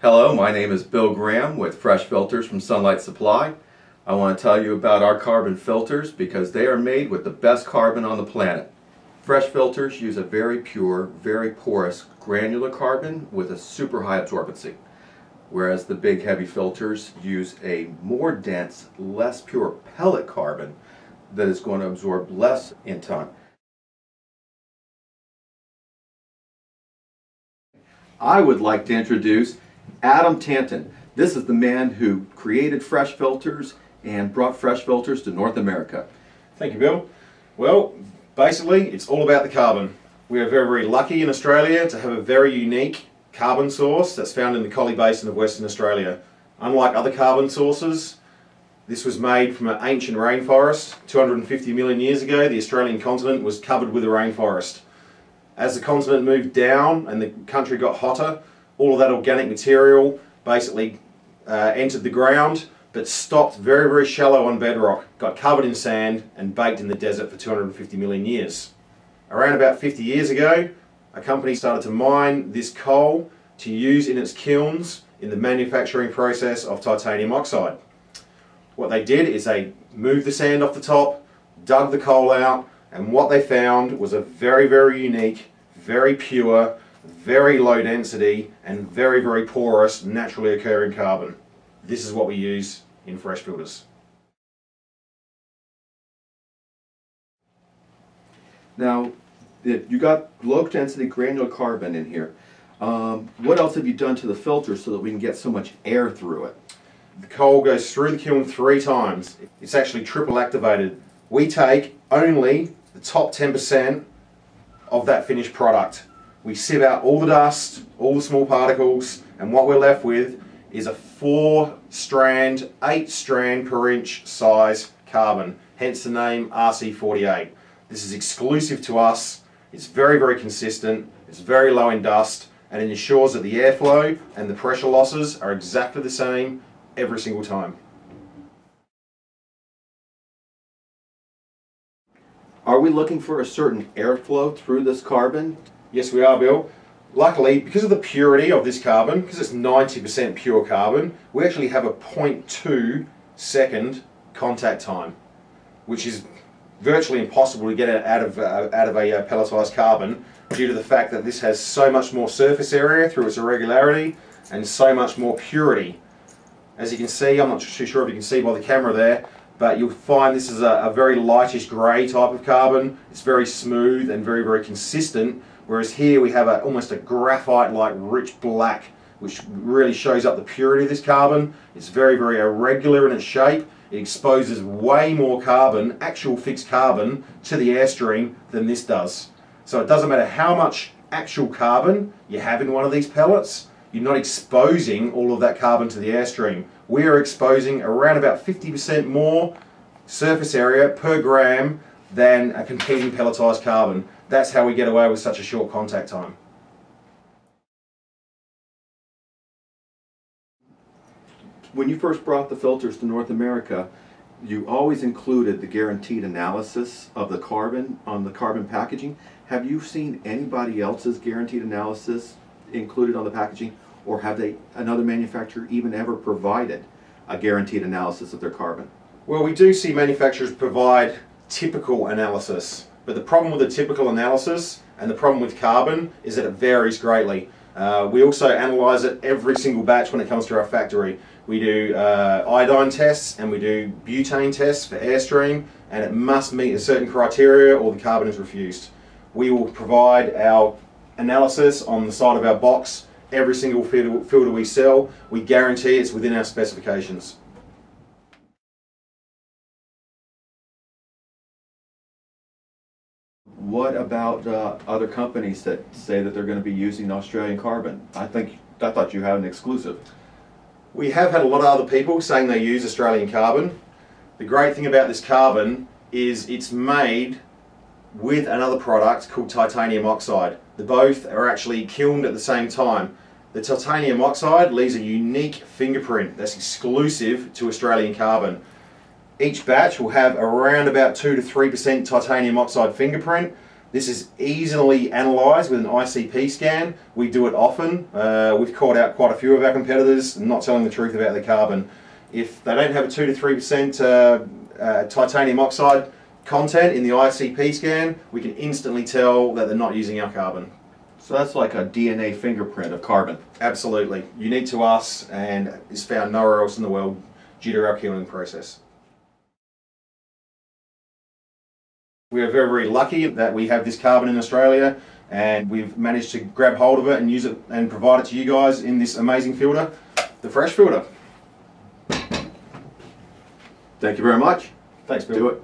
Hello, my name is Bill Graham with Phresh Filters from Sunlight Supply. I want to tell you about our carbon filters because they are made with the best carbon on the planet. Phresh Filters use a very pure, very porous granular carbon with a super high absorbency, whereas the big heavy filters use a more dense, less pure pellet carbon that is going to absorb less in time. I would like to introduce Tanton. This is the man who created Phresh Filters and brought Phresh Filters to North America. Thank you, Bill. Well, basically, it's all about the carbon. We are very, very lucky in Australia to have a very unique carbon source that's found in the Collie Basin of Western Australia. Unlike other carbon sources, this was made from an ancient rainforest. 250 million years ago, the Australian continent was covered with a rainforest. As the continent moved down and the country got hotter, all of that organic material basically entered the ground, but stopped very, very shallow on bedrock, got covered in sand and baked in the desert for 250 million years. Around about 50 years ago, a company started to mine this coal to use in its kilns in the manufacturing process of titanium oxide. What they did is they moved the sand off the top, dug the coal out, and what they found was a very, very unique, very pure, very low density and very, very porous naturally occurring carbon. This is what we use in Phresh Filters. Now, you got low density granular carbon in here. What else have you done to the filter so that we can get so much air through it? The coal goes through the kiln 3 times. It's actually triple activated. We take only the top 10% of that finished product. We sieve out all the dust, all the small particles, and what we're left with is a 4-strand, 8-strand per inch size carbon, hence the name RC48. This is exclusive to us, it's very, very consistent, it's very low in dust, and it ensures that the airflow and the pressure losses are exactly the same every single time. Are we looking for a certain airflow through this carbon? Yes, we are, Bill. Luckily, because of the purity of this carbon, because it's 90% pure carbon, we actually have a 0.2 second contact time, which is virtually impossible to get out of a pelletized carbon due to the fact that this has so much more surface area through its irregularity and so much more purity. As you can see, I'm not too sure if you can see by the camera there, but you'll find this is a very lightish grey type of carbon. It's very smooth and very, very consistent. Whereas here we have almost a graphite-like rich black, which really shows up the purity of this carbon. It's very, very irregular in its shape. It exposes way more carbon, actual fixed carbon, to the airstream than this does. So it doesn't matter how much actual carbon you have in one of these pellets, you're not exposing all of that carbon to the airstream. We are exposing around about 50% more surface area per gram than a competing pelletized carbon. That's how we get away with such a short contact time. When you first brought the filters to North America, you always included the guaranteed analysis of the carbon on the carbon packaging. Have you seen anybody else's guaranteed analysis included on the packaging, or have another manufacturer even ever provided a guaranteed analysis of their carbon? Well, we do see manufacturers provide typical analysis. But the problem with the typical analysis and the problem with carbon is that it varies greatly. We also analyse it every single batch when it comes to our factory. We do iodine tests and we do butane tests for airstream, and it must meet a certain criteria or the carbon is refused. We will provide our analysis on the side of our box every single filter we sell. We guarantee it's within our specifications. What about other companies that say that they're going to be using Australian carbon? I thought you had an exclusive. We have had a lot of other people saying they use Australian carbon. The great thing about this carbon is it's made with another product called titanium oxide. The both are actually kilned at the same time. The titanium oxide leaves a unique fingerprint that's exclusive to Australian carbon. Each batch will have around about 2 to 3% titanium oxide fingerprint. This is easily analysed with an ICP scan. We do it often. We've caught out quite a few of our competitors not telling the truth about their carbon. If they don't have a 2 to 3% titanium oxide content in the ICP scan, we can instantly tell that they're not using our carbon. So that's like a DNA fingerprint of carbon. Absolutely. Unique to us and is found nowhere else in the world due to our kilning process. We are very, very lucky that we have this carbon in Australia, and we've managed to grab hold of it and use it and provide it to you guys in this amazing filter, the Phresh filter. Thank you very much. Thanks, Bill. Do it.